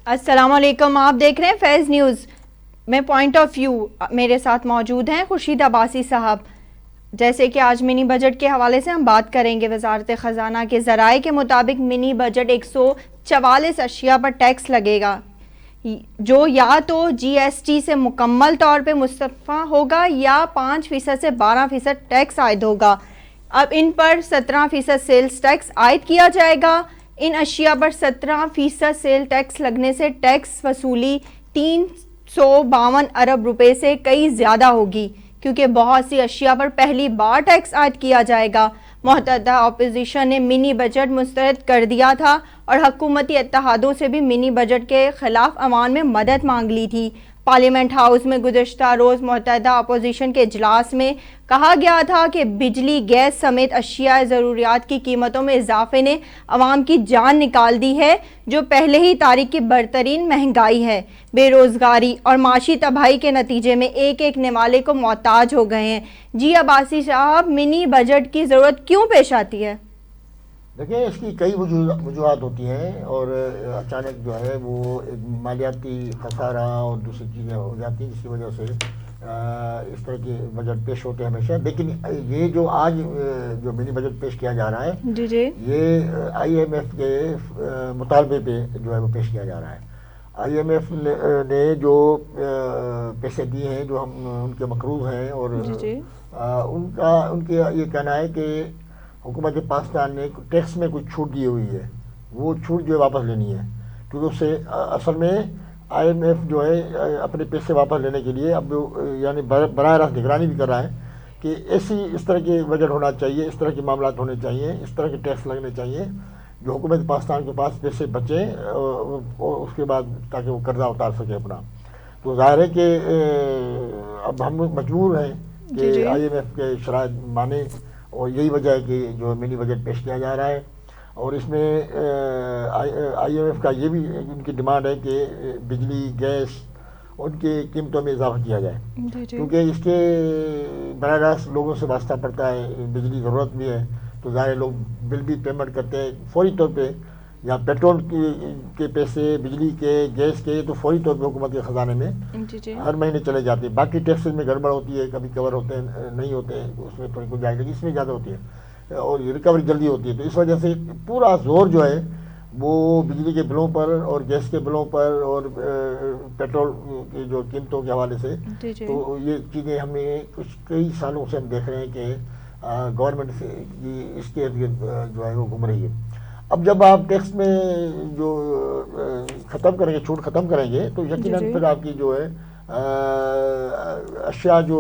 السلام علیکم، آپ دیکھ رہے ہیں فیض نیوز میں پوائنٹ آف ویو. میرے ساتھ موجود ہیں خورشید عباسی صاحب. جیسے کہ آج منی بجٹ کے حوالے سے ہم بات کریں گے. وزارت خزانہ کے ذرائع کے مطابق منی بجٹ 144 اشیاء پر ٹیکس لگے گا، جو یا تو جی ایس ٹی سے مکمل طور پہ مستثنی ہوگا یا 5% سے 12% ٹیکس عائد ہوگا. اب ان پر 17% سیلز ٹیکس عائد کیا جائے گا. ان اشیاء پر 17% سیل ٹیکس لگنے سے ٹیکس وصولی 352 ارب روپے سے کئی زیادہ ہوگی، کیونکہ بہت سی اشیاء پر پہلی بار ٹیکس عائد کیا جائے گا. متحدہ اپوزیشن نے منی بجٹ مسترد کر دیا تھا اور حکومتی اتحادوں سے بھی منی بجٹ کے خلاف عوام میں مدد مانگ لی تھی. پارلیمنٹ ہاؤس میں گزشتہ روز متحدہ اپوزیشن کے اجلاس میں کہا گیا تھا کہ بجلی، گیس سمیت اشیاء ضروریات کی قیمتوں میں اضافے نے عوام کی جان نکال دی ہے، جو پہلے ہی تاریخ کی برترین مہنگائی ہے. بے روزگاری اور معاشی تباہی کے نتیجے میں ایک ایک نوالے کو محتاج ہو گئے ہیں. جی عباسی صاحب، منی بجٹ کی ضرورت کیوں پیش آتی ہے؟ دیکھیں، اس کی کئی وجوہات ہوتی ہیں اور اچانک جو ہے وہ ایک مالیاتی خسارہ اور دوسری چیزیں ہو جاتی ہیں، جس کی وجہ سے اس طرح کے بجٹ پیش ہوتے ہیں ہمیشہ. لیکن یہ جو آج جو منی بجٹ پیش کیا جا رہا ہے، جی یہ آئی ایم ایف کے مطالبے پہ جو ہے وہ پیش کیا جا رہا ہے. آئی ایم ایف نے جو پیسے دیے ہیں جو ہم ان کے مقروض ہیں، اور ان کے یہ کہنا ہے کہ حکومت پاکستان نے ٹیکس میں کچھ چھوٹ دی ہوئی ہے، وہ چھوٹ جو ہے واپس لینی ہے. کیونکہ اس سے اصل میں آئی ایم ایف جو ہے اپنے پیسے واپس لینے کے لیے اب یعنی براہ راست نگرانی بھی کر رہا ہے کہ اس طرح کے بجٹ ہونا چاہیے، اس طرح کے معاملات ہونے چاہیے، اس طرح کے ٹیکس لگنے چاہیے جو حکومت پاکستان کے پاس پیسے بچیں اور اس کے بعد تاکہ وہ قرضہ اتار سکے اپنا. تو ظاہر ہے کہ اب ہم مجبور ہیں کہ آئی ایم ایف کے شرائط مانیں، اور یہی وجہ ہے کہ جو منی بجٹ پیش کیا جا رہا ہے. اور اس میں آئی ایم ایف کا یہ بھی ان کی ڈیمانڈ ہے کہ بجلی، گیس ان کی قیمتوں میں اضافہ کیا جائے، کیونکہ اس کے براہ راست لوگوں سے واسطہ پڑتا ہے. بجلی ضرورت بھی ہے تو ظاہر لوگ بل بھی پیمنٹ کرتے ہیں فوری طور پہ، یا پیٹرول کے پیسے، بجلی کے، گیس کے، تو فوری طور پہ حکومت کے خزانے میں ہر مہینے چلے جاتے ہیں. باقی ٹیکسز میں گڑبڑ ہوتی ہے، کبھی کور ہوتے ہیں، نہیں ہوتے ہیں، اس میں تھوڑی گنجائش لگی، اس میں زیادہ ہوتی ہے اور ریکوری جلدی ہوتی ہے. تو اس وجہ سے پورا زور جو ہے وہ بجلی کے بلوں پر اور گیس کے بلوں پر اور پیٹرول کی جو قیمتوں کے حوالے سے. تو یہ چیزیں ہمیں کئی سالوں سے ہم دیکھ رہے ہیں کہ گورنمنٹ سے اس کے ارد گرد جو ہے وہ گھوم رہی ہے. اب جب آپ ٹیکس میں جو ختم کریں گے، چھوٹ ختم کریں گے، تو یقیناً پھر آپ کی جو ہے اشیاء جو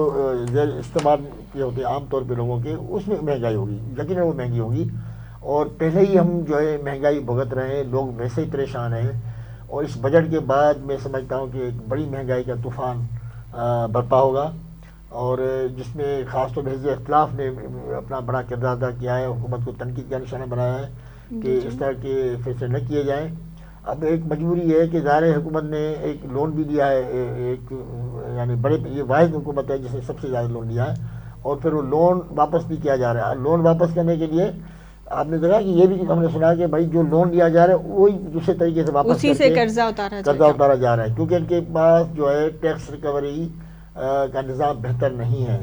زیر استعمال کے ہوتے ہیں عام طور پہ لوگوں کے، اس میں مہنگائی ہوگی، یقیناً وہ مہنگی ہوگی. اور پہلے ہی ہم جو ہے مہنگائی بھگت رہے ہیں، لوگ ویسے ہی پریشان ہیں، اور اس بجٹ کے بعد میں سمجھتا ہوں کہ ایک بڑی مہنگائی کا طوفان برپا ہوگا، اور جس میں خاص طور پہ حزب اختلاف نے اپنا بڑا کردار ادا کیا ہے، حکومت کو تنقید کا نشانہ بنایا ہے کہ اس طرح کے فیصلے نہ کیے جائیں. اب ایک مجبوری ہے کہ ظاہر حکومت نے ایک لون بھی دیا ہے، ایک یعنی یہ واحد حکومت ہے جس نے سب سے زیادہ لون دیا ہے، اور پھر وہ لون واپس بھی کیا جا رہا ہے. لون واپس کرنے کے لیے آپ نے دیکھا کہ یہ بھی ہم نے سنا کہ بھائی جو لون لیا جا رہا ہے وہی دوسرے طریقے سے واپس اسی سے قرضہ اتارا جا رہا ہے، کیونکہ ان کے پاس جو ہے ٹیکس ریکوری کا نظام بہتر نہیں ہے.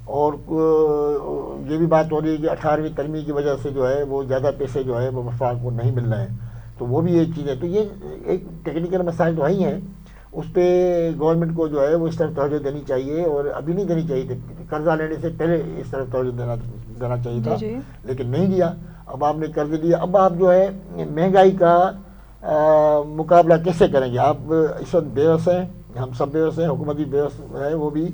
اور یہ بھی بات ہو رہی ہے کہ 18ویں ترمیم کی وجہ سے جو ہے وہ زیادہ پیسے جو ہے وہ وفاق کو نہیں مل رہے ہیں، تو وہ بھی ایک چیز ہے. تو یہ ایک ٹیکنیکل مسائل تو ہی ہیں، اس پہ گورنمنٹ کو جو ہے وہ اس طرف توجہ دینی چاہیے، اور ابھی نہیں دینی چاہیے تھی، قرضہ لینے سے پہلے اس طرف توجہ دینا چاہیے تھا، لیکن نہیں دیا. اب آپ نے قرض دیا، اب آپ جو ہے مہنگائی کا مقابلہ کیسے کریں گے؟ آپ اس وقت بے بس ہیں، ہم سب بے بس ہیں، حکومت بھی بے بس ہے. وہ بھی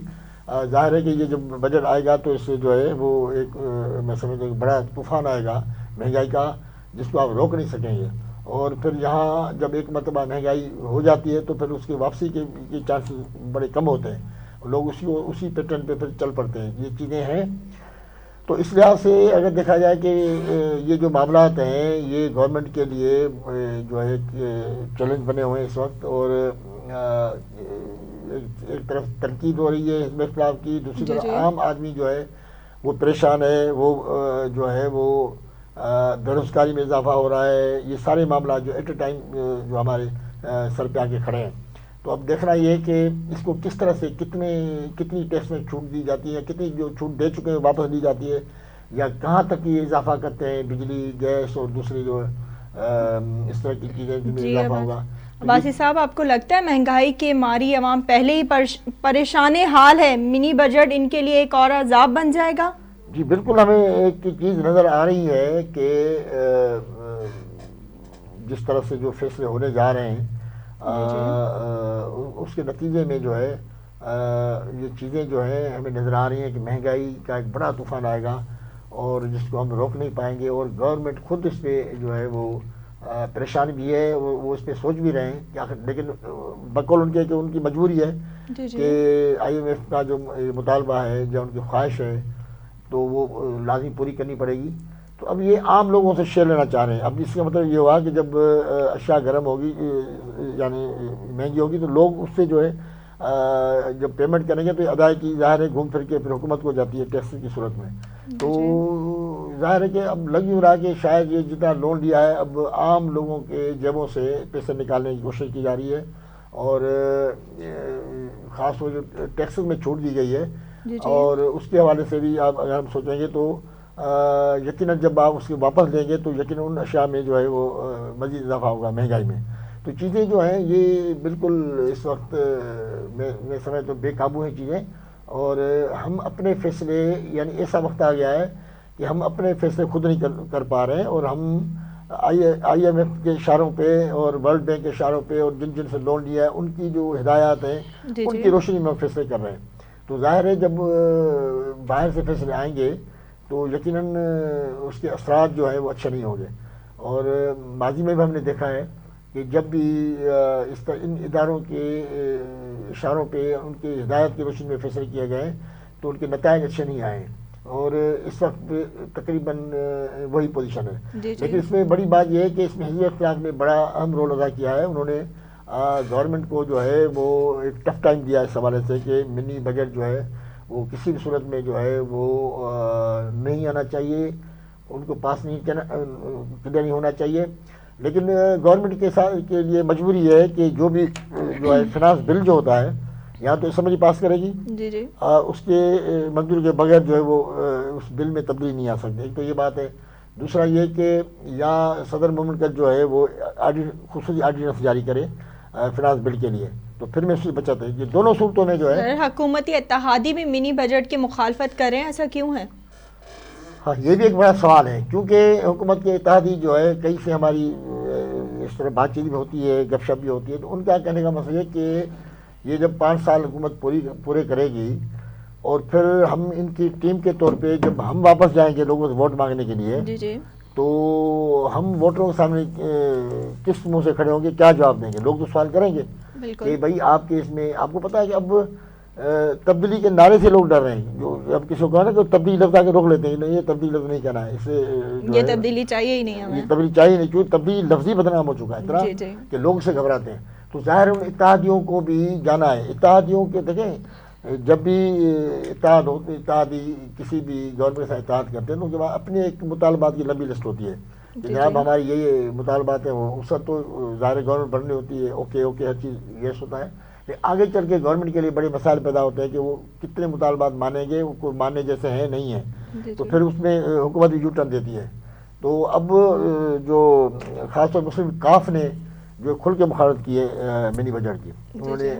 ظاہر ہے کہ یہ جب بجٹ آئے گا تو اس سے جو ہے وہ ایک میں سمجھتا ہوں بڑا طوفان آئے گا مہنگائی کا، جس کو آپ روک نہیں سکیں گے. اور پھر یہاں جب ایک مرتبہ مہنگائی ہو جاتی ہے تو پھر اس کی واپسی کے چانسز بڑے کم ہوتے ہیں، لوگ اسی پیٹرن پہ پھر چل پڑتے ہیں. یہ چیزیں ہیں. تو اس لحاظ سے اگر دیکھا جائے کہ یہ جو معاملات ہیں یہ گورنمنٹ کے لیے جو ہے چیلنج بنے ہوئے ہیں اس وقت، اور ایک طرف تنقید ہو رہی ہے حزب اختلاف کی، دوسری طرف عام آدمی جو ہے وہ پریشان ہے، وہ جو ہے وہ بے روزگاری میں اضافہ ہو رہا ہے. یہ سارے معاملات جو ایٹ اے ٹائم جو ہمارے سر پہ آ کے کھڑے ہیں. تو اب دیکھنا یہ کہ اس کو کس طرح سے کتنی ٹیکس میں چھوٹ دی جاتی ہے, کتنی جو چھوٹ دے چکے ہیں واپس لی جاتی ہے, یا کہاں تک یہ اضافہ کرتے ہیں, بجلی, گیس اور دوسری جو اس طرح کی چیزیں جن میں اضافہ ہوگا. عباسی صاحب, آپ کو لگتا ہے مہنگائی کے ماری عوام پہلے ہی پریشان حال ہے, منی بجٹ ان کے لیے ایک اور عذاب بن جائے گا؟ جی بالکل, ہمیں ایک چیز نظر آ رہی ہے کہ جس طرح سے جو فیصلے ہونے جا رہے ہیں اس کے نتیجے میں جو ہے یہ چیزیں جو ہیں ہمیں نظر آ رہی ہیں کہ مہنگائی کا ایک بڑا طوفان آئے گا اور جس کو ہم روک نہیں پائیں گے. اور گورنمنٹ خود اس پہ جو ہے وہ پریشان بھی ہے, وہ اس پہ سوچ بھی رہے ہیں کہ آخر, لیکن بقول ان کے کہ ان کی مجبوری ہے کہ IMF کا جو مطالبہ ہے یا ان کی خواہش ہے تو وہ لازمی پوری کرنی پڑے گی. تو اب یہ عام لوگوں سے شیئر لینا چاہ رہے ہیں. اب اس کا مطلب یہ ہوا کہ جب اشیاء گرم ہوگی یعنی مہنگی ہوگی تو لوگ اس سے جو ہے جب پیمنٹ کریں گے تو ادائیگی ظاہر ہے گھوم پھر کے پھر حکومت کو جاتی ہے ٹیکس کی صورت میں. تو ظاہر ہے کہ اب لگ ہی رہا کہ شاید یہ جتنا لون لیا ہے اب عام لوگوں کے جیبوں سے پیسے نکالنے کی کوشش کی جا رہی ہے, اور خاص طور جو ٹیکسز میں چھوٹ دی گئی ہے اور اس کے حوالے سے بھی آپ اگر ہم سوچیں گے تو یقیناً جب آپ اس کے واپس لیں گے تو یقیناً ان اشیاء میں جو ہے وہ مزید اضافہ ہوگا مہنگائی میں. تو چیزیں جو ہیں یہ بالکل اس وقت میں سمجھتا ہوں بے قابو ہیں چیزیں, اور ہم اپنے فیصلے یعنی ایسا وقت آ گیا ہے کہ ہم اپنے فیصلے خود نہیں کر پا رہے ہیں, اور ہم IMF کے اشاروں پہ اور ورلڈ بینک کے اشاروں پہ اور جن سے لون لیا ہے ان کی جو ہدایات ہیں ان کی روشنی میں ہم فیصلے کر رہے ہیں. تو ظاہر ہے جب باہر سے فیصلے آئیں گے تو یقیناً اس کے اثرات جو ہیں وہ اچھے نہیں ہوں گے. اور ماضی میں بھی ہم نے دیکھا ہے کہ جب بھی ان اداروں کے اشاروں پہ ان کی ہدایت کی روشنی میں فیصلے کیے گئے تو ان کے نتائج اچھے نہیں آئے, اور اس وقت تقریباً وہی پوزیشن ہے. لیکن اس میں بڑی بات یہ ہے کہ اس میں حزب اختلاف نے بڑا اہم رول ادا کیا ہے. انہوں نے گورنمنٹ کو جو ہے وہ ایک ٹف ٹائم دیا اس حوالے سے کہ منی بجٹ جو ہے وہ کسی بھی صورت میں جو ہے وہ نہیں آنا چاہیے, ان کو پاس نہیں کلیئر نہیں ہونا چاہیے. لیکن گورنمنٹ کے لیے مجبوری ہے کہ جو بھی جو ہے فنانس بل جو ہوتا ہے یا تو اسمبلی پاس کرے گی, اس کے منظور کے بغیر جو ہے وہ اس بل میں تبدیلی نہیں آ سکتی. ایک تو یہ بات ہے. دوسرا یہ کہ یا صدر مملکت جو ہے وہ خصوصی آرڈیننس جاری کرے فنانس بل کے لیے, تو پھر میں اس سے بچت ہے. یہ دونوں صورتوں میں جو ہے حکومتی اتحادی بھی منی بجٹ کی مخالفت کر رہے ہیں, ایسا کیوں ہے؟ ہاں یہ بھی ایک بڑا سوال ہے, کیونکہ حکومت کے اتحادی جو ہے کئی سے ہماری اس طرح بات چیت بھی ہوتی ہے, گپ شپ بھی ہوتی ہے. تو ان کا کہنے کا مطلب ہے کہ یہ جب 5 سال حکومت پورے کرے گی اور پھر ہم ان کی ٹیم کے طور پہ جب ہم واپس جائیں گے لوگوں سے ووٹ مانگنے کے لیے تو ہم ووٹروں کے سامنے کس منہ سے کھڑے ہوں گے, کیا جواب دیں گے؟ لوگ تو سوال کریں گے کہ بھائی آپ کے اس میں آپ کو پتہ ہے کہ اب تبدیلی کے نعرے سے لوگ ڈر رہے ہیں. جو اب کسی کو کہا نا کہ تبدیلی لفظ آ کے روک لیتے ہیں, نہیں یہ تبدیلی لفظ نہیں کہنا ہے, اس سے یہ تبدیلی چاہیے ہی نہیں ہمیں, یہ تبدیلی چاہیے نہیں, کیونکہ تبدیلی لفظی بدنام ہو چکا ہے اتنا کہ لوگ سے گھبراتے ہیں. تو ظاہر ان اتحادیوں کو بھی جانا ہے. اتحادیوں کے دیکھیں جب بھی اتحادی کسی بھی گورنمنٹ سے اتحاد کرتے ہیں تو ان کے بعد اپنے ایک مطالبات کی لمبی لسٹ ہوتی ہے کہ جناب ہماری یہ مطالبات ہیں, وہ اس وقت تو ظاہر گورنمنٹ بننی ہوتی ہے, اوکے ہر چیز یس ہوتا ہے. لیکن آگے چل کے گورنمنٹ کے لیے بڑے مسائل پیدا ہوتے ہیں کہ وہ کتنے مطالبات مانیں گے, وہ کوئی ماننے جیسے ہیں نہیں ہیں, تو پھر اس میں حکومت بھی یو ٹرن دیتی ہے. تو اب جو خاص طور مسلم کاف نے جو کھل کے مخالفت کی ہے منی بجٹ کی, انہوں نے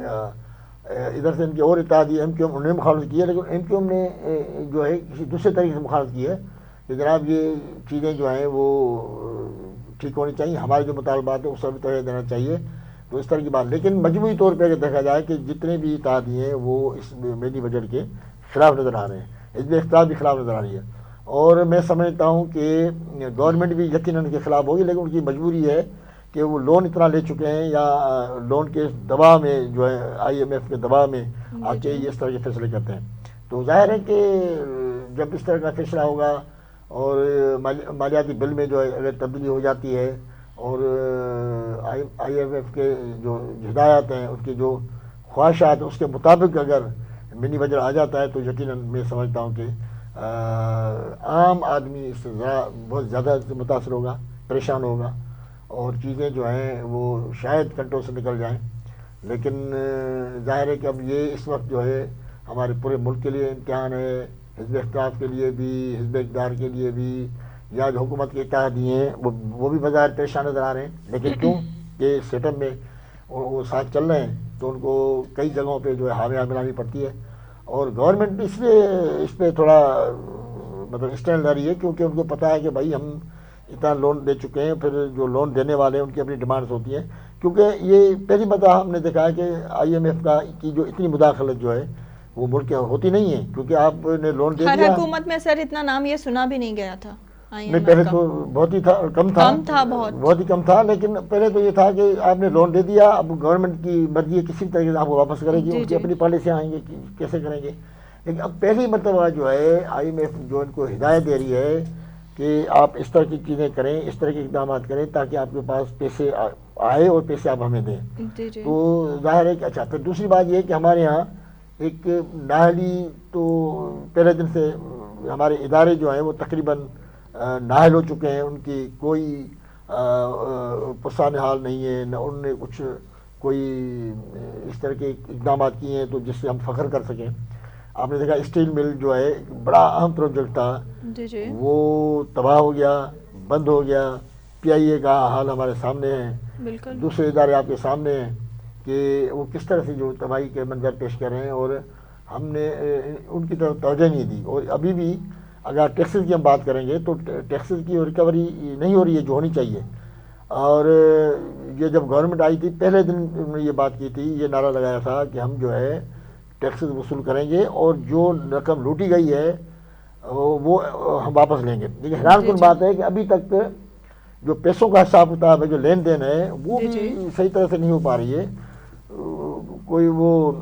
ادھر سے ان کے اور اتحادی MQM انہوں نے مخالفت کی ہے, لیکن MQM نے جو ہے کسی دوسرے طریقے سے مخالفت کی ہے کہ جناب یہ چیزیں جو ہیں وہ ٹھیک ہونی چاہیے, ہمارے جو مطالبات ہیں اس پر بھی توجہ دینا چاہیے. تو اس طرح کی بات, لیکن مجموعی طور پہ اگر دیکھا جائے کہ جتنے بھی اتحادی ہیں وہ اس منی بجٹ کے خلاف نظر آ رہے ہیں, حزب اختلاف بھی خلاف نظر آ رہی ہے. اور میں سمجھتا ہوں کہ گورنمنٹ بھی یقیناً کے خلاف ہوگی, لیکن ان کی مجبوری ہے کہ وہ لون اتنا لے چکے ہیں یا لون کے دباؤ میں جو ہے IMF کے دباؤ میں آ کے یہ اس طرح کے فیصلے کرتے ہیں. تو ظاہر ہے کہ جب اس طرح کا فیصلہ ہوگا اور مالیاتی بل میں جو ہے اگر تبدیلی ہو جاتی ہے اور IMF کے جو ہدایات ہیں ان کی جو خواہشات ہیں اس کے مطابق اگر منی بجٹ آ جاتا ہے تو یقیناً میں سمجھتا ہوں کہ عام آدمی اس سے بہت زیادہ متاثر ہوگا, پریشان ہوگا, اور چیزیں جو ہیں وہ شاید کنٹرول سے نکل جائیں. لیکن ظاہر ہے کہ اب یہ اس وقت جو ہے ہمارے پورے ملک کے لیے امتحان ہے, حزب اختلاف کے لیے بھی, حزب اقتدار کے لیے بھی, یا جو حکومت کے اتحادی ہیں وہ بھی بظاہر پریشان نظر آ رہے ہیں. لیکن کیوں کہ سیٹ اپ میں وہ ساتھ چل رہے ہیں تو ان کو کئی جگہوں پہ جو ہے حامیہ ملانی پڑتی ہے. اور گورنمنٹ بھی اس لیے اس پہ تھوڑا مطلب اسٹینڈ لے رہی ہے کیونکہ ان کو پتہ ہے کہ بھائی ہم اتنا لون دے چکے ہیں, پھر جو لون دینے والے ہیں ان کی اپنی ڈیمانڈز ہوتی ہیں. کیونکہ یہ پہلی مرتبہ ہم نے دیکھا ہے کہ آئی ایم ایف کی جو اتنی مداخلت جو ہے وہ ملک کے ہوتی نہیں ہے, کیونکہ آپ نے لون دے ہر دیا. حکومت میں سر اتنا نام یہ سنا بھی نہیں گیا تھا. نہیں, پہلے تو بہت ہی تھا, کم تھا, بہت ہی کم تھا. لیکن پہلے تو یہ تھا کہ آپ نے لون دے دیا, اب گورنمنٹ کی مرضی ہے کسی طریقے سے آپ کو واپس کرے گی, ان کی اپنی پالیسیاں آئیں گے کیسے کریں گے. لیکن اب پہلی مرتبہ جو ہے آئی ایم ایف جو ان کو ہدایت دے رہی ہے کہ آپ اس طرح کی چیزیں کریں, اس طرح کے اقدامات کریں تاکہ آپ کے پاس پیسے آئے اور پیسے آپ ہمیں دیں. تو ظاہر ہے کہ اچھا. پھر دوسری بات یہ ہے کہ ہمارے یہاں ایک نااہلی تو پہلے دن سے ہمارے ادارے جو ہیں وہ تقریباً نااہل ہو چکے ہیں, ان کی کوئی پرسان حال نہیں ہے, نہ انہوں نے کچھ کوئی اس طرح کے اقدامات کیے ہیں تو جس سے ہم فخر کر سکیں. آپ نے دیکھا اسٹیل مل جو ہے بڑا اہم پروجیکٹ تھا, وہ تباہ ہو گیا, بند ہو گیا. پی آئی اے کا حال ہمارے سامنے ہے, دوسرے ادارے آپ کے سامنے ہیں کہ وہ کس طرح سے جو تباہی کے منظر پیش کر رہے ہیں, اور ہم نے ان کی طرف توجہ نہیں دی. اور ابھی بھی اگر ٹیکسز کی ہم بات کریں گے تو ٹیکسز کی ریکوری نہیں ہو رہی ہے جو ہونی چاہیے. اور یہ جب گورنمنٹ آئی تھی پہلے دن انہوں نے یہ بات کی تھی, یہ نعرہ لگایا تھا کہ ہم جو ہے ٹیکسز وصول کریں گے اور جو رقم لوٹی گئی ہے وہ ہم واپس لیں گے. لیکن حیران کن بات ہے کہ ابھی تک جو پیسوں کا حساب کتاب ہے, جو لین دین ہے, وہ بھی صحیح طرح سے نہیں ہو پا رہی ہے. کوئی وہ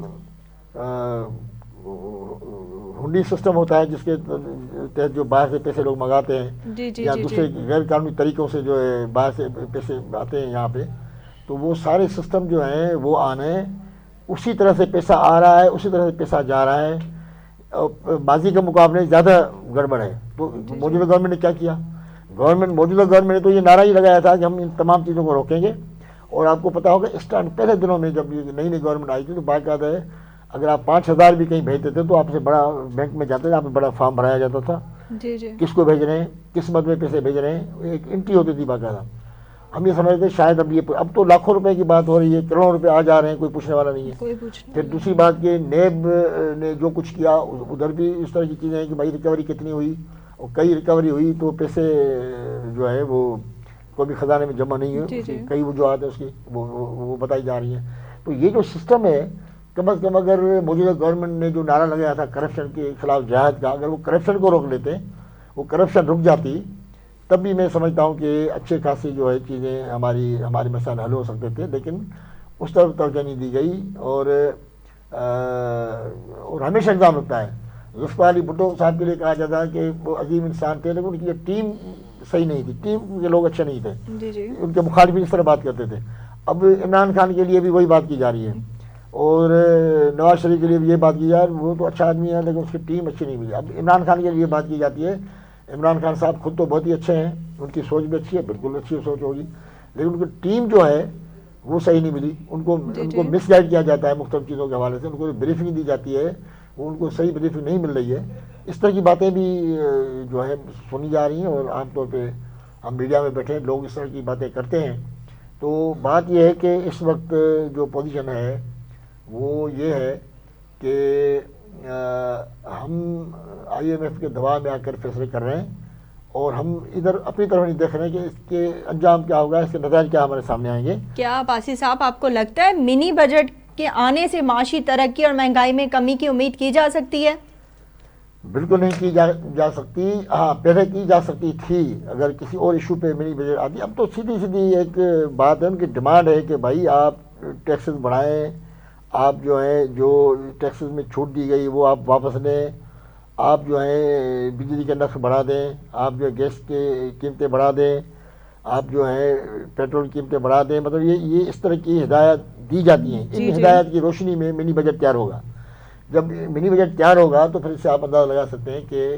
ہنڈی سسٹم ہوتا ہے جس کے تحت جو باہر سے پیسے لوگ منگاتے ہیں یا دوسرے غیر قانونی طریقوں سے جو ہے باہر سے پیسے آتے ہیں یہاں پہ, تو وہ سارے سسٹم جو ہیں وہ آنے اسی طرح سے پیسہ آ رہا ہے, اسی طرح سے پیسہ جا رہا ہے. ماضی کے مقابلے زیادہ گڑبڑ ہے. تو موجودہ گورنمنٹ نے کیا کیا؟ موجودہ گورنمنٹ نے تو یہ نعرہ ہی لگایا تھا کہ ہم ان تمام چیزوں کو روکیں گے. اور آپ کو پتہ ہوگا اسٹارٹ پہلے دنوں میں جب یہ نئی نئی گورنمنٹ آئی تھی تو باقاعدہ ہے اگر آپ 5,000 بھی کہیں بھیجتے تھے تو آپ سے بڑا بینک میں جاتے تھے, آپ سے بڑا فارم بھرایا جاتا تھا, کس کو بھیج رہے ہیں, کس مد میں پیسے بھیج رہے ہیں, ایک انٹری ہوتی تھی باقاعدہ. ہم یہ سمجھتے شاید اب تو لاکھوں روپے کی بات ہو رہی ہے, کروڑوں روپے آ جا رہے ہیں, کوئی پوچھنے والا نہیں ہے. پھر دوسری بات کہ نیب نے جو کچھ کیا ادھر بھی اس طرح کی چیزیں ہیں کہ بھائی ریکوری کتنی ہوئی, اور کئی ریکوری ہوئی تو پیسے جو ہے وہ کوئی بھی خزانے میں جمع نہیں ہے, کئی وجوہات ہیں اس کی وہ بتائی جا رہی ہیں. تو یہ جو سسٹم ہے کم از کم اگر موجودہ گورنمنٹ نے جو نعرہ لگایا تھا کرپشن کے خلاف جہاد کا, اگر وہ کرپشن کو روک لیتے, وہ کرپشن رک جاتی, تب بھی میں سمجھتا ہوں کہ اچھے خاصی جو ہے چیزیں ہماری مسائل حل ہو سکتے تھے. لیکن اس طرف توجہ نہیں دی گئی. اور ہمیشہ الزام لگتا ہے ذوالفقار علی بھٹو صاحب کے لیے کہا جاتا ہے کہ وہ عظیم انسان تھے, لیکن ان کی ٹیم صحیح نہیں تھی, ٹیم کے لوگ اچھے نہیں تھے, ان کے مخالفین اس طرح بات کرتے تھے. اب عمران خان کے لیے بھی وہی بات کی جا رہی ہے, اور نواز شریف کے لیے بھی یہ بات کی جا رہی ہے, وہ تو اچھا آدمی ہے لیکن اس کی ٹیم اچھی نہیں ملی. اب عمران خان کے لیے بات کی جاتی ہے, عمران خان صاحب خود تو بہت ہی اچھے ہیں, ان کی سوچ بھی اچھی ہے, بالکل اچھی سوچ ہوگی, لیکن ان کی ٹیم جو ہے وہ صحیح نہیں ملی. ان کو مس گائڈ کیا جاتا ہے مختلف چیزوں کے حوالے سے, ان کو بریفنگ دی جاتی ہے, وہ ان کو صحیح بریفنگ نہیں مل رہی ہے. اس طرح کی باتیں بھی جو ہے سنی جا رہی ہیں, اور عام طور پہ ہم میڈیا میں بیٹھے لوگ اس طرح کی باتیں کرتے ہیں. تو بات یہ ہے کہ اس وقت جو پوزیشن ہے وہ یہ ہے کہ ہم آئی ایم ایف کے دباؤ میں آ کر فیصلے کر رہے ہیں, اور ہم ادھر اپنی طرف نہیں دیکھ رہے ہیں کہ اس کے انجام کیا ہوگا, اس کے نتائج کیا ہمارے سامنے آئیں گے. کیا عباسی صاحب آپ کو لگتا ہے منی بجٹ کے آنے سے معاشی ترقی اور مہنگائی میں کمی کی امید کی جا سکتی ہے؟ بالکل نہیں کی جا سکتی. ہاں پہلے کی جا سکتی تھی اگر کسی اور ایشو پہ منی بجٹ آتی. اب تو سیدھی ایک بات ہے, ان کی ڈیمانڈ ہے کہ بھائی آپ ٹیکسز بڑھائیں, آپ جو ہے جو ٹیکسز میں چھوٹ دی گئی وہ آپ واپس لیں, آپ جو ہے بجلی کے نرخ بڑھا دیں, آپ جو گیس کی قیمتیں بڑھا دیں, آپ جو ہے پیٹرول کی قیمتیں بڑھا دیں. مطلب یہ اس طرح کی ہدایت دی جاتی ہیں. ان ہدایت کی روشنی میں منی بجٹ تیار ہوگا. جب منی بجٹ تیار ہوگا تو پھر اس سے آپ اندازہ لگا سکتے ہیں کہ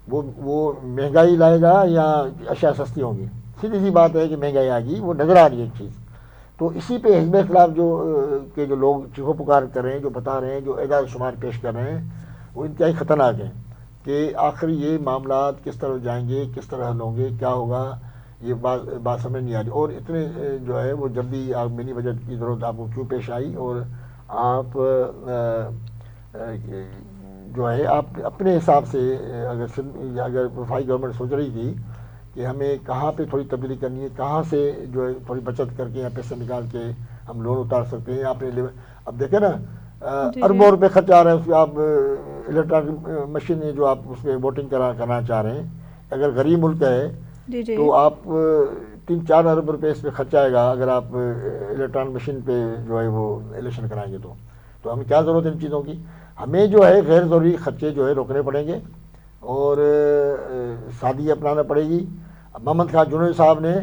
وہ مہنگائی لائے گا یا اشیاء سستی ہوں گی. سیدھی سی بات ہے کہ مہنگائی آ گئی، وہ نظر آ رہی ہے ایک چیز. تو اسی پہ حزب اختلاف جو لوگ چیخو پکار کر رہے ہیں، جو بتا رہے ہیں، جو اعداد و شمار پیش کر رہے ہیں، وہ انتہائی خطرناک ہیں کہ آخر یہ معاملات کس طرح جائیں گے، کس طرح حل ہوں گے، کیا ہوگا، یہ بات سمجھ نہیں آ رہی. اور اتنے جو ہے وہ جلدی آپ منی بجٹ کی ضرورت آپ کو کیوں پیش آئی، اور آپ جو ہے آپ اپنے حساب سے اگر وفاقی گورنمنٹ سوچ رہی تھی کہ ہمیں کہاں پہ تھوڑی تبدیلی کرنی ہے، کہاں سے جو ہے تھوڑی بچت کر کے یا پیسے نکال کے ہم لون اتار سکتے ہیں. آپ نے اب دیکھیں نا اربوں روپے خرچ آ رہا ہے اس پہ. آپ الیکٹرانک مشین جو آپ اس پہ ووٹنگ کرنا چاہ رہے ہیں، اگر غریب ملک ہے تو آپ 3-4 ارب روپے اس پہ خرچ آئے گا اگر آپ الیکٹرانک مشین پہ جو ہے وہ الیکشن کرائیں گے. تو ہمیں کیا ضرورت ہے ان چیزوں کی؟ ہمیں جو ہے غیر ضروری خرچے جو ہے روکنے پڑیں گے اور سادگی اپنانا پڑے گی. محمد خان جنوی صاحب نے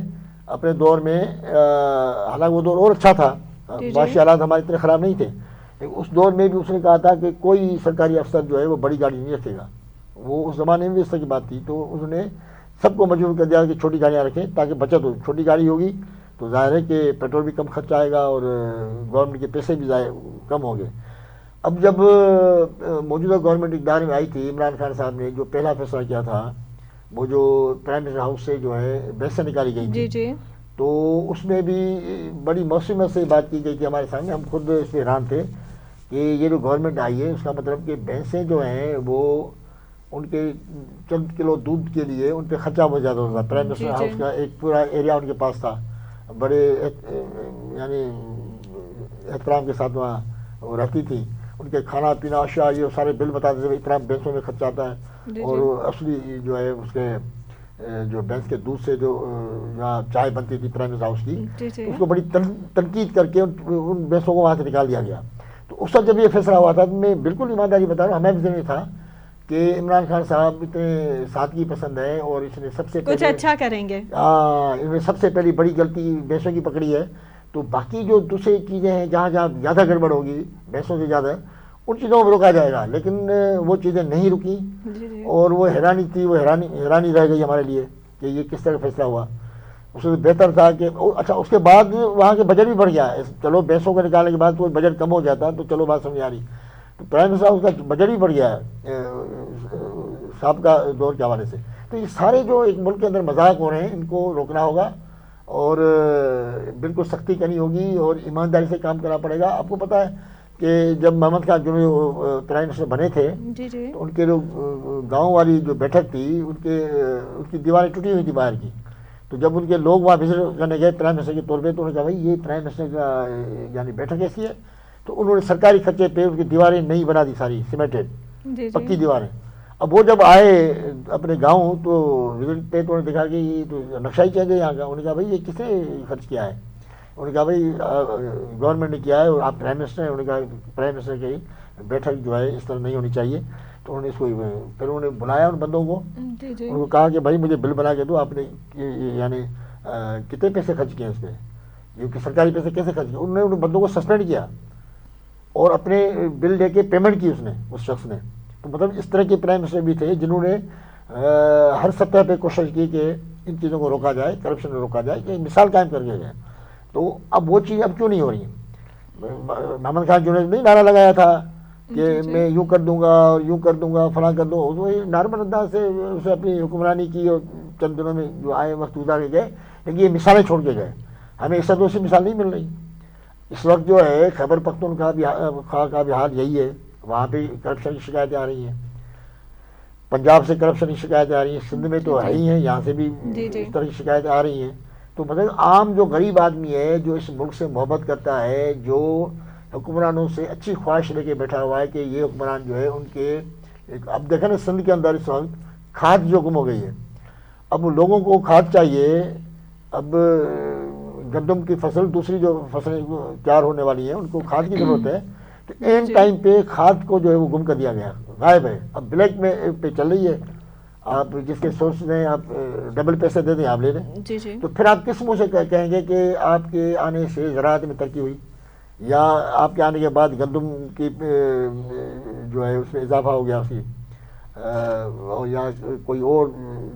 اپنے دور میں، حالانکہ وہ دور اور اچھا تھا، معاشی حالات ہمارے اتنے خراب نہیں تھے، لیکن اس دور میں بھی اس نے کہا تھا کہ کوئی سرکاری افسر جو ہے وہ بڑی گاڑی نہیں رکھے گا. وہ اس زمانے میں بھی اس طرح کی بات تھی. تو انہوں نے سب کو مجبور کر دیا کہ چھوٹی گاڑیاں رکھیں تاکہ بچت ہو. چھوٹی گاڑی ہوگی تو ظاہر ہے کہ پیٹرول بھی کم خرچ آئے گا اور گورنمنٹ کے پیسے بھی کم ہوں گے. اب جب موجودہ گورنمنٹ اقتدار میں آئی تھی، عمران خان صاحب نے جو پہلا فیصلہ کیا تھا، وہ جو پرائم منسٹر ہاؤس سے جو ہے بحثیں نکالی گئی تھی، تو اس میں بھی بڑی موسمیت سے بات کی گئی تھی ہمارے سامنے. ہم خود اس پہ حیران تھے کہ یہ جو گورنمنٹ آئی ہے اس کا مطلب کہ بھینسیں جو ہیں وہ ان کے چند کلو دودھ کے لیے ان پہ خرچہ بہت زیادہ ہوتا تھا. پرائم منسٹر ہاؤس کا ایک پورا ایریا ان کے پاس تھا، بڑے یعنی احترام کے ساتھ وہاں وہ رہتی تھی. ان کے کھانا پینا اشیاء یہ سارے بل بتاتے تھے اتنا بھینسوں میں خرچہ آتا ہے. اور اصلی جو ہے اس کے جو بھینس کے دودھ سے جو یہاں چائے بنتی تھی پرائم منسٹر ہاؤس کی، اس کو بڑی تنقید کر کے ان بھینسوں کو وہاں سے نکال دیا گیا. تو اس وقت جب یہ فیصلہ ہوا تھا، میں بالکل ایمانداری بتا رہا ہوں، ہمیں بھی ذہن تھا کہ عمران خان صاحب اتنے سادگی پسند ہیں اور اس نے سب سے کچھ اچھا کریں گے. انہوں نے سب سے پہلی بڑی غلطی بھینسوں کی پکڑی ہے. تو باقی جو دوسری چیزیں ہیں جہاں زیادہ گڑبڑ ہوگی بھینسوں سے زیادہ، ان چیزوں کو روکا جائے گا. لیکن وہ چیزیں نہیں رکیں اور وہ حیرانی تھی، وہ حیرانی رہ گئی ہمارے لیے کہ یہ کس طرح فیصلہ ہوا. اس سے بہتر تھا کہ اچھا اس کے بعد وہاں کے بجٹ بھی بڑھ گیا. چلو بھینسوں کو نکالنے کے بعد کوئی بجٹ کم ہو جاتا تو چلو بات سمجھ آ رہی. تو پرائم منسٹر اس کا بجٹ بھی بڑھ گیا ہے سابقہ دور کے حوالے سے. تو یہ سارے جو ایک ملک کے اندر مذاق ہو رہے ہیں ان کو روکنا ہوگا اور بالکل سختی کرنی ہوگی اور ایمانداری سے کام کرنا پڑے گا. آپ کو پتہ ہے کہ جب محمد خان جو پرائم منسٹر بنے تھے تو ان کے جو گاؤں والی جو بیٹھک تھی ان کی دیواریں ٹوٹی ہوئی تھی باہر کی. تو جب ان کے لوگ وہاں وزٹ کرنے گئے پرائم منسٹر کے طور پہ، تو انہوں نے کہا بھائی یہ پرائم منسٹر کا یعنی بیٹھک ایسی ہے. تو انہوں نے سرکاری خرچے پہ ان کی دیواریں نئی بنا دی، ساری سیمنٹڈ پکی دیواریں. اب وہ جب آئے اپنے گاؤں تو وزٹ پہ تو انہوں نے دیکھا کہ یہ تو نقشہ ہی چینج ہے یہاں کا. انہوں نے کہا بھائی یہ کس نے خرچ کیا ہے؟ انہوں نے کہا بھائی گورنمنٹ نے کیا ہے اور آپ پرائم منسٹر ہیں. انہوں نے کہا پرائم منسٹر کی بیٹھک جو ہے اس طرح نہیں ہونی چاہیے. تو انہوں نے اس کو پھر انہوں نے بلایا ان بندوں کو، ان کو کہا کہ بھائی مجھے بل بنا کے دو، آپ نے یعنی کتنے پیسے خرچ کیے اس پہ، یہ سرکاری پیسے کیسے خرچ کیے. انہوں نے ان بندوں کو سسپینڈ کیا اور اپنے بل دے کے پیمنٹ کی اس شخص نے. تو مطلب اس طرح کے پرائم منسٹر بھی تھے جنہوں نے ہر سطح پہ کوشش کی کہ ان چیزوں کو روکا جائے، کرپشن کو روکا جائے، کہ مثال قائم کر کے گئے. تو اب وہ چیز اب کیوں نہیں ہو رہی؟ محمد خان جنوب نے نعرہ لگایا تھا کہ میں یوں کر دوں گا اور یوں کر دوں گا، فلاں کر دوں. وہ نارمل انداز سے اسے اپنی حکمرانی کی اور چند دنوں میں جو آئے وقت گزار کے گئے، لیکن یہ مثالیں چھوڑ کے گئے. ہمیں اس طرح سے مثال نہیں مل رہی. اس وقت جو ہے خیبر پختونخوا کا بھی حال یہی ہے. وہاں پہ کرپشن کی شکایتیں آ رہی ہیں، پنجاب سے کرپشن کی شکایتیں آ رہی ہیں، سندھ میں تو ہے ہی ہیں، یہاں سے بھی اس طرح کی شکایتیں آ رہی ہیں. تو مطلب عام جو غریب آدمی ہے جو اس ملک سے محبت کرتا ہے، جو حکمرانوں سے اچھی خواہش لے کے بیٹھا ہوا ہے کہ یہ حکمران جو ہے ان کے، اب دیکھیں نا سندھ کے اندر اس وقت کھاد جو گم ہو گئی ہے. اب لوگوں کو کھاد چاہیے. اب گندم کی فصل، دوسری جو فصلیں تیار ہونے والی ہیں ان کو کھاد کی ضرورت ہے. تو این ٹائم پہ کھاد کو جو ہے وہ گم کر دیا گیا، غائب ہے. اب بلیک میں پہ چل رہی ہے. آپ جس کے سورس میں آپ ڈبل پیسے دے دیں آپ لے لیں. تو پھر آپ کس منہ سے کہیں گے کہ آپ کے آنے سے زراعت میں ترقی ہوئی، یا آپ کے آنے کے بعد گندم کی جو ہے اس میں اضافہ ہو گیا. اور یا کوئی اور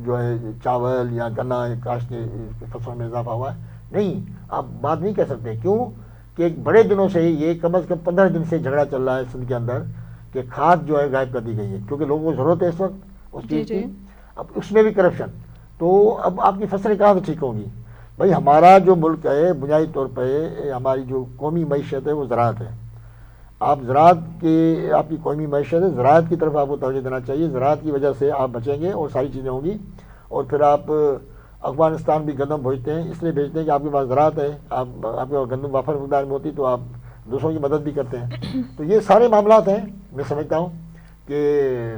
جو ہے چاول یا گنا کاشت کی فصلوں میں اضافہ ہوا ہے، نہیں، آپ بات نہیں کہہ سکتے. کیوں کہ ایک بڑے دنوں سے یہ کم از کم 15 دن سے جھگڑا چل رہا ہے سندھ کے اندر کہ کھاد جو ہے غائب کر دی گئی ہے، کیونکہ لوگوں کو ضرورت ہے اس وقت اس چیز کی. اب اس میں بھی کرپشن، تو اب آپ کی فصلیں کہاں سے ٹھیک ہوں گی؟ بھائی ہمارا جو ملک ہے بنیادی طور پہ ہماری جو قومی معیشت ہے وہ زراعت ہے. آپ زراعت کی، آپ کی قومی معیشت ہے، زراعت کی طرف آپ کو توجہ دینا چاہیے. زراعت کی وجہ سے آپ بچیں گے اور ساری چیزیں ہوں گی. اور پھر آپ افغانستان بھی گندم بھیجتے ہیں، اس لیے بھیجتے ہیں کہ آپ کے پاس زراعت ہے، آپ کے پاس گندم وافر مقدار میں ہوتی تو آپ دوسروں کی مدد بھی کرتے ہیں. تو یہ سارے معاملات ہیں، میں سمجھتا ہوں کہ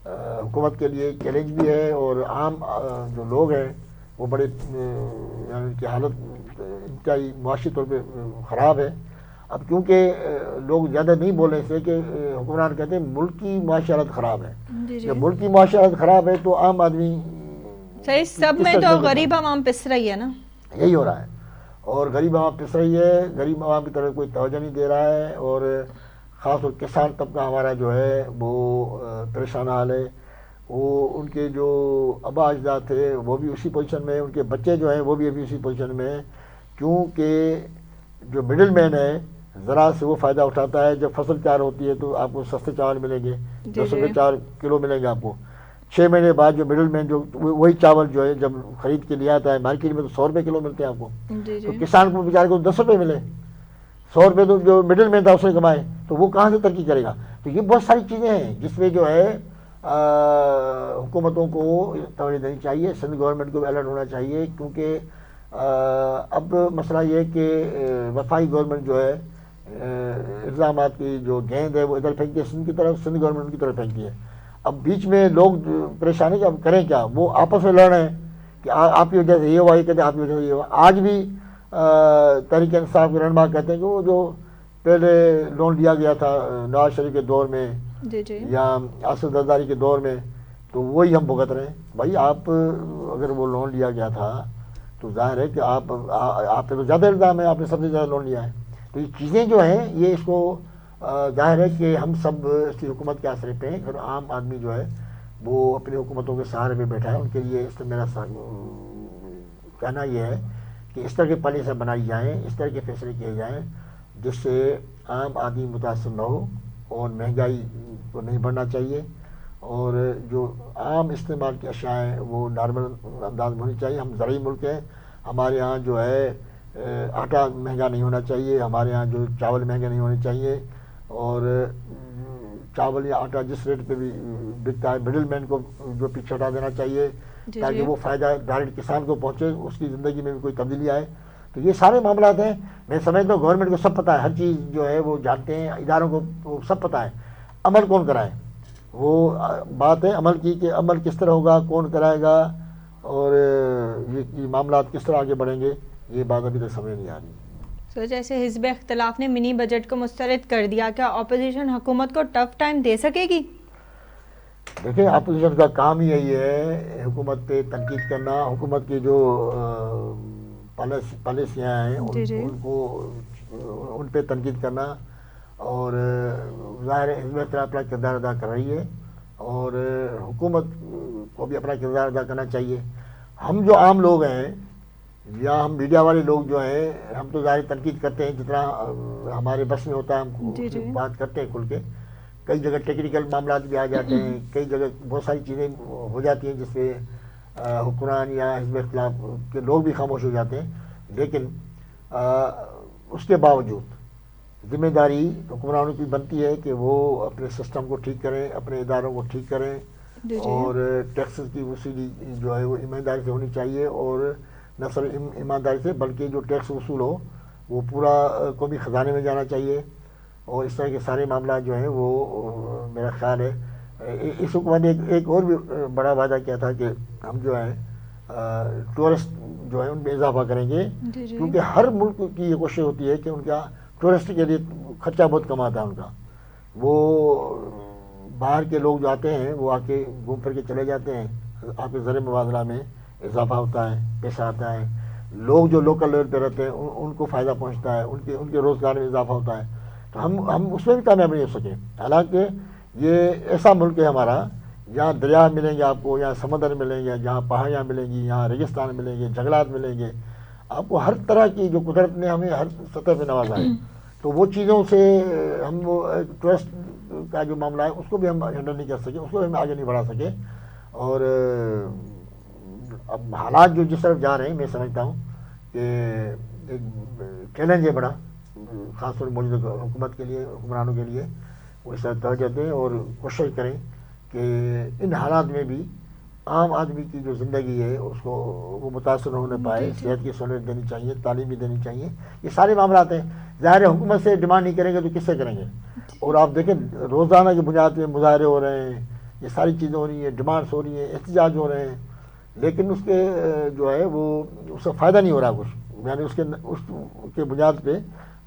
حکومت کے لیے چیلنج بھی ہے، اور عام جو لوگ ہیں وہ بڑے یعنی کی حالت انتہائی معاشی طور پہ خراب ہے. اب کیونکہ لوگ زیادہ نہیں بول رہے اس لیے کہ حکمران کہتے ہیں ملک کی معاشی حالت خراب ہے. جب ملک کی معاشی حالت خراب ہے تو عام آدمی صحیح، سب میں تو غریب عوام پس رہی ہے نا، یہی ہو رہا ہے. اور غریب عوام پس رہی ہے، غریب عوام کی طرف کوئی توجہ نہیں دے رہا ہے. اور خاص طور کسان طبقہ ہمارا جو ہے وہ پریشان حال ہے. وہ ان کے جو آبا اجداد تھے وہ بھی اسی پوزیشن میں ہیں، ان کے بچے جو ہیں وہ بھی ابھی اسی پوزیشن میں ہیں. کیونکہ جو مڈل مین ہے زراعت سے وہ فائدہ اٹھاتا ہے. جب فصل تیار ہوتی ہے تو آپ کو سستے چاول ملیں گے، 10 روپے 4 کلو ملیں گے آپ کو. 6 مہینے بعد جو مڈل مین جو وہی چاول جو ہے جب خرید کے لے آتا ہے مارکیٹ میں تو 100 روپے کلو ملتے ہیں آپ کو. تو کسان کو بیچارے کو 10 روپے ملے، 100 روپے تو جو مڈل مین تھا اس نے کمائے، تو وہ کہاں سے ترقی کرے گا؟ تو یہ بہت ساری چیزیں ہیں جس میں جو ہے حکومتوں کو توجہ دینی چاہیے. سندھ گورنمنٹ کو بھی الرٹ ہونا چاہیے، کیونکہ اب مسئلہ یہ ہے کہ وفاقی گورنمنٹ جو ہے الزامات کی جو گیند ہے وہ ادھر پھینکتی ہے سندھ کی طرف، سندھ گورنمنٹ کی طرف پھینکتی ہے. اب بیچ میں لوگ پریشان ہیں کہ اب کریں کیا؟ وہ آپس میں لڑ رہے ہیں کہ آپ کی وجہ سے یہ ہوا، یہ کہتے ہیں آپ کی وجہ سے یہ ہوا. آج بھی تحریک انصاف کے رہنما کہتے ہیں کہ وہ جو پہلے لون لیا گیا تھا نواز شریف کے دور میں یا آصف زرداری کے دور میں تو وہی ہم بھگت رہے ہیں. بھائی آپ اگر وہ لون لیا گیا تھا تو ظاہر ہے کہ آپ پہ تو زیادہ الزام ہے، آپ نے سب سے زیادہ لون لیا ہے. تو یہ چیزیں جو ہیں یہ اس کو ظاہر ہے کہ ہم سب اس کی حکومت کے آسرے پہ ہیں، اور عام آدمی جو ہے وہ اپنی حکومتوں کے سہارے پہ بیٹھا ہے. ان کے لیے اس میں میرا کہنا یہ ہے کہ اس طرح کی پالیسیاں بنائی جائیں، اس طرح کے فیصلے کیے جائیں جس سے عام آدمی متاثر نہ ہو، اور مہنگائی کو نہیں بڑھنا چاہیے، اور جو عام استعمال کی اشیاء ہیں وہ نارمل انداز میں ہونی چاہیے. ہم زرعی ملک ہیں، ہمارے ہاں جو ہے آٹا مہنگا نہیں ہونا چاہیے، ہمارے ہاں جو چاول مہنگے نہیں ہونے چاہیے. اور چاول یا آٹا جس ریٹ پہ بھی بکتا ہے مڈل مین کو جو پیچھے ہٹا دینا چاہیے تاکہ وہ فائدہ ڈائریکٹ کسان کو پہنچے، اس کی زندگی میں بھی کوئی تبدیلی آئے. تو یہ سارے معاملات ہیں. میں سمجھتا ہوں گورنمنٹ کو سب پتہ ہے، ہر چیز جو ہے وہ جانتے ہیں، اداروں کو سب پتہ ہے. عمل کون کرائے وہ بات ہے عمل کی، کہ عمل کس طرح ہوگا، کون کرائے گا، اور یہ معاملات کس طرح آگے بڑھیں گے، یہ بات ابھی تک سمجھ نہیں آ رہی. سو جیسے حزب اختلاف نے منی بجٹ کو مسترد کر دیا، کیا اپوزیشن حکومت کو ٹف ٹائم دے سکے گی؟ دیکھیں اپوزیشن کا کام ہی یہی ہے حکومت پہ تنقید کرنا، حکومت کی جو پالیسیاں ہیں ان کو ان پہ تنقید کرنا. اور ظاہر ہے حزب اختلاف اپنا کردار ادا کر رہی ہے، اور حکومت کو بھی اپنا کردار ادا کرنا چاہیے. ہم جو عام لوگ ہیں یا ہم میڈیا والے لوگ جو ہیں ہم تو ظاہر تنقید کرتے ہیں جتنا ہمارے بس میں ہوتا ہے، ہم بات کرتے ہیں کھل کے. کئی جگہ ٹیکنیکل معاملات بھی آ جاتے ہیں، کئی جگہ بہت ساری چیزیں ہو جاتی ہیں جس پہ حکمران یا حزب اختلاف کے لوگ بھی خاموش ہو جاتے ہیں. لیکن اس کے باوجود ذمہ داری حکمرانوں کی بنتی ہے کہ وہ اپنے سسٹم کو ٹھیک کریں، اپنے اداروں کو ٹھیک کریں، اور ٹیکسز کی وصولی جو ہے وہ ایمانداری سے ہونی چاہیے. اور نہ صرف ایمانداری سے بلکہ جو ٹیکس وصول ہو وہ پورا قومی خزانے میں جانا چاہیے. اور اس طرح کے سارے معاملات جو ہیں وہ میرا خیال ہے اس حکومت نے ایک اور بھی بڑا وعدہ کیا تھا کہ ہم جو ہے ٹورسٹ جو ہے ان میں اضافہ کریں گے، کیونکہ ہر ملک کی یہ کوشش ہوتی ہے کہ ان کا ٹورسٹ کے لیے خرچہ بہت کم آتا ہے ان کا. وہ باہر کے لوگ جو آتے ہیں وہ آ کے گھوم پھر کے چلے جاتے ہیں، آپ کے زر مبادلہ میں اضافہ ہوتا ہے، پیسہ آتا ہے. لوگ جو لوکل لیول پہ رہتے ہیں ان کو فائدہ پہنچتا ہے، ان کے روزگار میں اضافہ ہوتا ہے. تو ہم اس میں بھی کامیاب نہیں ہو سکے. حالانکہ یہ ایسا ملک ہے ہمارا جہاں دریا ملیں گے آپ کو، یہاں سمندر ملیں گے، جہاں پہاڑیاں ملیں گی، یہاں ریگستان ملیں گے، جنگلات ملیں گے، آپ کو ہر طرح کی جو قدرت نے ہمیں ہر سطح پہ نوازا ہے، تو وہ چیزوں سے ہم وہ ٹورسٹ کا جو معاملہ ہے اس کو بھی ہم ہینڈل نہیں کر سکے، اس کو بھی ہم آگے نہیں بڑھا سکے. اور اب حالات جو جس طرف جا رہے ہیں میں سمجھتا ہوں کہ ایک چیلنج ہے بڑا، خاص طور موجودہ حکومت کے لیے، حکمرانوں کے لیے. وہ اس طرح توجہ دیں اور کوشش کریں کہ ان حالات میں بھی عام آدمی کی جو زندگی ہے اس کو وہ متاثر نہ ہونے پائے. صحت کی سہولت دینی چاہیے، تعلیم بھی دینی چاہیے. یہ سارے معاملات ہیں. ظاہر حکومت سے ڈیمانڈ نہیں کریں گے تو کس سے کریں گے؟ اور آپ دیکھیں روزانہ کی بنیاد پہ مظاہرے ہو رہے ہیں، یہ ساری چیزیں ہو رہی ہیں، ڈیمانڈس ہو رہی ہیں، احتجاج ہو رہے ہیں، لیکن اس کے جو ہے وہ اس سے فائدہ نہیں ہو رہا کچھ. یعنی اس کے بنیاد پہ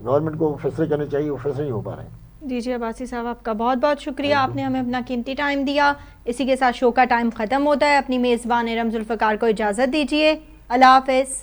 گورنمنٹ کو فیصلے کرنے چاہیے، وہ فیصلے نہیں ہو پا رہے ہیں. جی عباسی صاحب، آپ کا بہت بہت شکریہ، آپ نے ہمیں اپنا قیمتی ٹائم دیا. اسی کے ساتھ شو کا ٹائم ختم ہوتا ہے. اپنی میزبان رمز الفقار کو اجازت دیجیے. اللہ حافظ.